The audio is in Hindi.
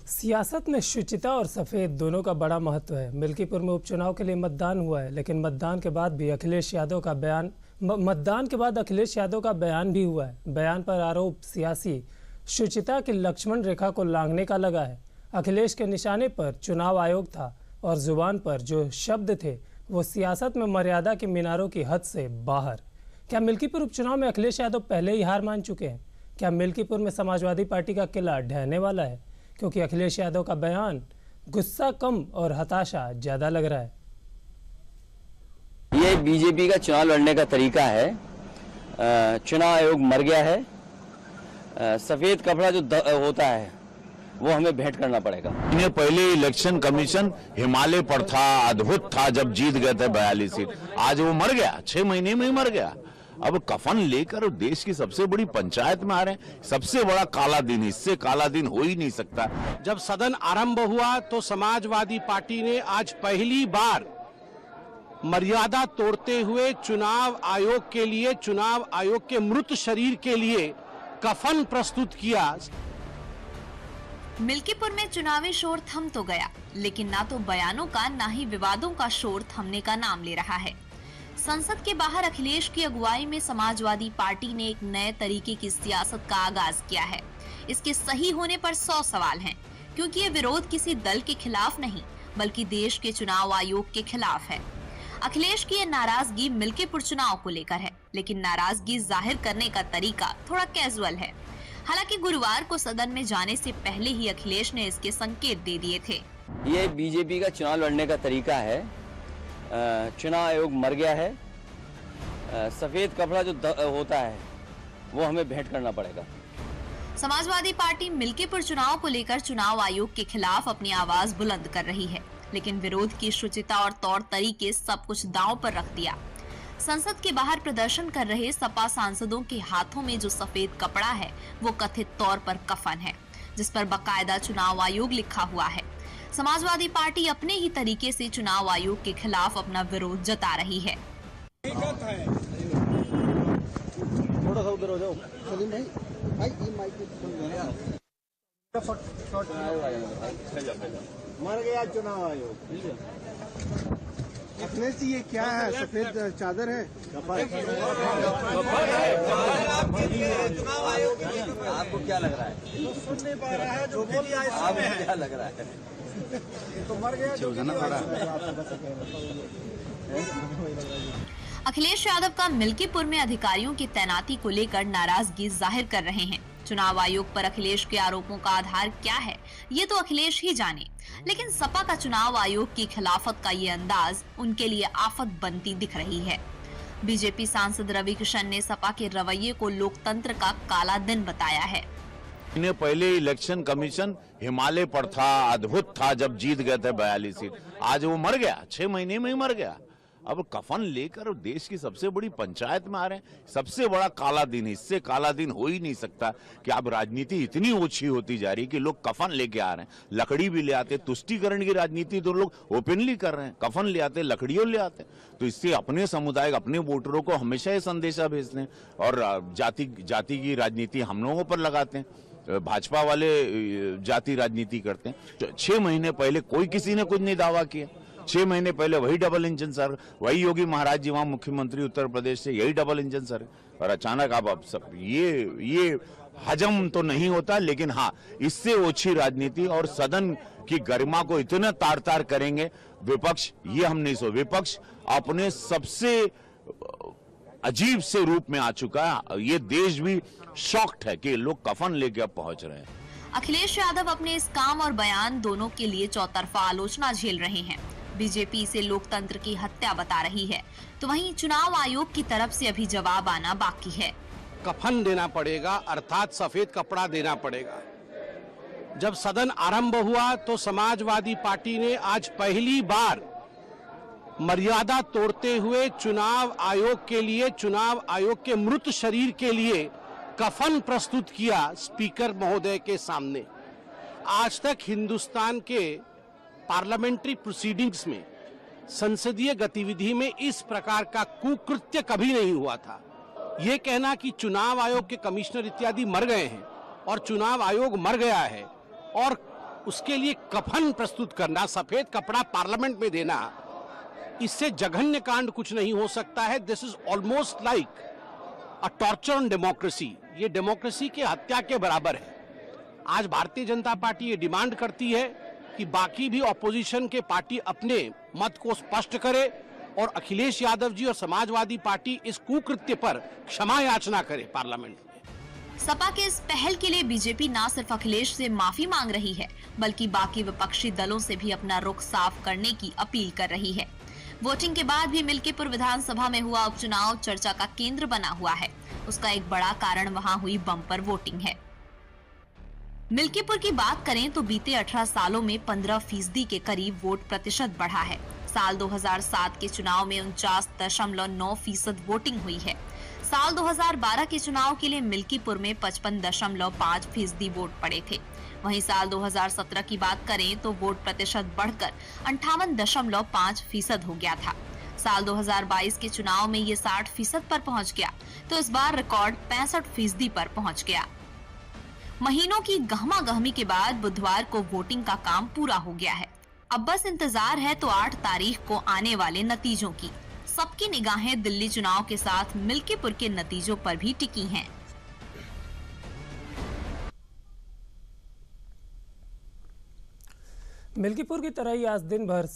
सियासत में शुचिता और सफेद दोनों का बड़ा महत्व है। मिल्कीपुर में उपचुनाव के लिए मतदान हुआ है, लेकिन मतदान के बाद अखिलेश यादव का बयान भी हुआ है। बयान पर आरोप सियासी शुचिता की लक्ष्मण रेखा को लांघने का लगा है। अखिलेश के निशाने पर चुनाव आयोग था और जुबान पर जो शब्द थे वो सियासत में मर्यादा के मीनारों की हद से बाहर। क्या मिल्कीपुर उपचुनाव में अखिलेश यादव पहले ही हार मान चुके हैं? क्या मिल्कीपुर में समाजवादी पार्टी का किला ढहने वाला है? क्योंकि अखिलेश यादव का बयान गुस्सा कम और हताशा ज्यादा लग रहा है। ये बीजेपी का चुनाव लड़ने का तरीका है। चुनाव आयोग मर गया है। सफेद कपड़ा जो होता है वो हमें भेंट करना पड़ेगा। इन्हें पहले इलेक्शन कमीशन हिमालय पर था, अद्भुत था जब जीत गए थे 42 सीट। आज वो मर गया, 6 महीने में ही मर गया। अब कफन लेकर देश की सबसे बड़ी पंचायत में आ रहे हैं। सबसे बड़ा काला दिन, इससे काला दिन हो ही नहीं सकता। जब सदन आरंभ हुआ तो समाजवादी पार्टी ने आज पहली बार मर्यादा तोड़ते हुए चुनाव आयोग के मृत शरीर के लिए कफन प्रस्तुत किया। मिल्कीपुर में चुनावी शोर थम तो गया, लेकिन ना तो बयानों का ना ही विवादों का शोर थमने का नाम ले रहा है। संसद के बाहर अखिलेश की अगुवाई में समाजवादी पार्टी ने एक नए तरीके की सियासत का आगाज किया है। इसके सही होने पर 100 सवाल हैं, क्योंकि ये विरोध किसी दल के खिलाफ नहीं बल्कि देश के चुनाव आयोग के खिलाफ है। अखिलेश की ये नाराजगी मिल्कीपुर चुनाव को लेकर है, लेकिन नाराजगी जाहिर करने का तरीका थोड़ा कैजुअल है। हालांकि गुरुवार को सदन में जाने से पहले ही अखिलेश ने इसके संकेत दे दिए थे। ये बीजेपी का चुनाव लड़ने का तरीका है। चुनाव आयोग मर गया है। सफेद कपड़ा जो होता है वो हमें भेंट करना पड़ेगा। समाजवादी पार्टी मिल्कीपुर चुनाव को लेकर चुनाव आयोग के खिलाफ अपनी आवाज बुलंद कर रही है, लेकिन विरोध की शुचिता और तौर तरीके सब कुछ दांव पर रख दिया। संसद के बाहर प्रदर्शन कर रहे सपा सांसदों के हाथों में जो सफेद कपड़ा है वो कथित तौर पर कफन है, जिस पर बाकायदा चुनाव आयोग लिखा हुआ है। समाजवादी पार्टी अपने ही तरीके से चुनाव आयोग के खिलाफ अपना विरोध जता रही है। थोड़ा सा उधर हो जाओ सलीम भाई ये माइक मर गया चुनाव आयोग। अखिलेश जी ये क्या है? सफेद चादर है। आपको क्या लग रहा है? सुन नहीं पा रहा है जो बोल रहा है। आपको क्या लग रहा है? तो मर गया जो अखिलेश यादव का मिल्कीपुर में अधिकारियों की तैनाती को लेकर नाराजगी जाहिर कर रहे हैं। चुनाव आयोग पर अखिलेश के आरोपों का आधार क्या है ये तो अखिलेश ही जाने, लेकिन सपा का चुनाव आयोग की खिलाफत का ये अंदाज उनके लिए आफत बनती दिख रही है। बीजेपी सांसद रवि किशन ने सपा के रवैये को लोकतंत्र का काला दिन बताया है। इन्हें पहले इलेक्शन कमीशन हिमालय पर था, अद्भुत था जब जीत गए थे 42 सीट। आज वो मर गया, 6 महीने में ही मर गया। अब कफन लेकर देश की सबसे बड़ी पंचायत में आ रहे हैं। सबसे बड़ा काला दिन, इससे काला दिन हो ही नहीं सकता कि अब राजनीति इतनी ओछी होती जा रही है कि लोग कफन लेके आ रहे हैं। लकड़ी भी ले आते, तुष्टीकरण की राजनीति तो लोग ओपनली कर रहे हैं। कफन ले आते, लकड़ियों ले आते। तो इससे अपने समुदाय, अपने वोटरों को हमेशा ये संदेशा भेजते हैं और जाति की राजनीति हम लोगों पर लगाते हैं। भाजपा वाले जाति राजनीति करते हैं। 6 महीने पहले कोई किसी ने कुछ नहीं दावा किया। 6 महीने पहले वही डबल इंजन सर, वही योगी महाराज जी वहां मुख्यमंत्री उत्तर प्रदेश से, यही डबल इंजन सर। और अचानक अब सब ये हजम तो नहीं होता, लेकिन हाँ इससे ओछी राजनीति और सदन की गरिमा को इतना तार तार करेंगे विपक्ष, ये हम नहीं सो। विपक्ष अपने सबसे अजीब से रूप में आ चुका है। ये देश भी शॉक्ड है कि लोग कफन लेके अब पहुंच रहे हैं। अखिलेश यादव अपने इस काम और बयान दोनों के लिए चौतरफा आलोचना झेल रहे हैं। बीजेपी इसे लोकतंत्र की हत्या बता रही है, तो वहीं चुनाव आयोग की तरफ से अभी जवाब आना बाकी है। कफन देना पड़ेगा, अर्थात सफेद कपड़ा देना पड़ेगा। जब सदन आरंभ हुआ तो समाजवादी पार्टी ने आज पहली बार मर्यादा तोड़ते हुए चुनाव आयोग के मृत शरीर के लिए कफन प्रस्तुत किया स्पीकर महोदय के सामने। आज तक हिंदुस्तान के पार्लियामेंट्री प्रोसीडिंग्स में, संसदीय गतिविधि में इस प्रकार का कुकृत्य कभी नहीं हुआ था। ये कहना कि चुनाव आयोग के कमिश्नर इत्यादि मर गए हैं और चुनाव आयोग मर गया है और उसके लिए कफन प्रस्तुत करना, सफेद कपड़ा पार्लियामेंट में देना, इससे जघन्य कांड कुछ नहीं हो सकता है। This is almost like a torture on democracy. ये डेमोक्रेसी के हत्या के बराबर है। आज भारतीय जनता पार्टी ये डिमांड करती है कि बाकी भी ऑपोजिशन के पार्टी अपने मत को स्पष्ट करे और अखिलेश यादव जी और समाजवादी पार्टी इस कुकृत्य पर क्षमा याचना करे पार्लियामेंट में। सपा के इस पहल के लिए बीजेपी न सिर्फ अखिलेश से माफी मांग रही है, बल्कि बाकी विपक्षी दलों से भी अपना रुख साफ करने की अपील कर रही है। वोटिंग के बाद भी मिल्कीपुर विधानसभा में हुआ उपचुनाव चर्चा का केंद्र बना हुआ है। उसका एक बड़ा कारण वहां हुई बम्पर वोटिंग है। मिल्कीपुर की बात करें तो बीते 18 सालों में 15% के करीब वोट प्रतिशत बढ़ा है। साल 2007 के चुनाव में 49.9% वोटिंग हुई है। साल 2012 के चुनाव के लिए मिल्कीपुर में 55.5% वोट पड़े थे। वहीं साल 2017 की बात करें तो वोट प्रतिशत बढ़कर 58.5% हो गया था। साल 2022 के चुनाव में ये 60% पर पहुंच गया, तो इस बार रिकॉर्ड 65% पर पहुंच गया। महीनों की गहमा गहमी के बाद बुधवार को वोटिंग का काम पूरा हो गया है। अब बस इंतजार है तो 8 तारीख को आने वाले नतीजों की। सबकी निगाहें दिल्ली चुनाव के साथ मिल्कीपुर के नतीजों पर भी टिकी हैं। मिल्कीपुर की तरह ही आज दिन भर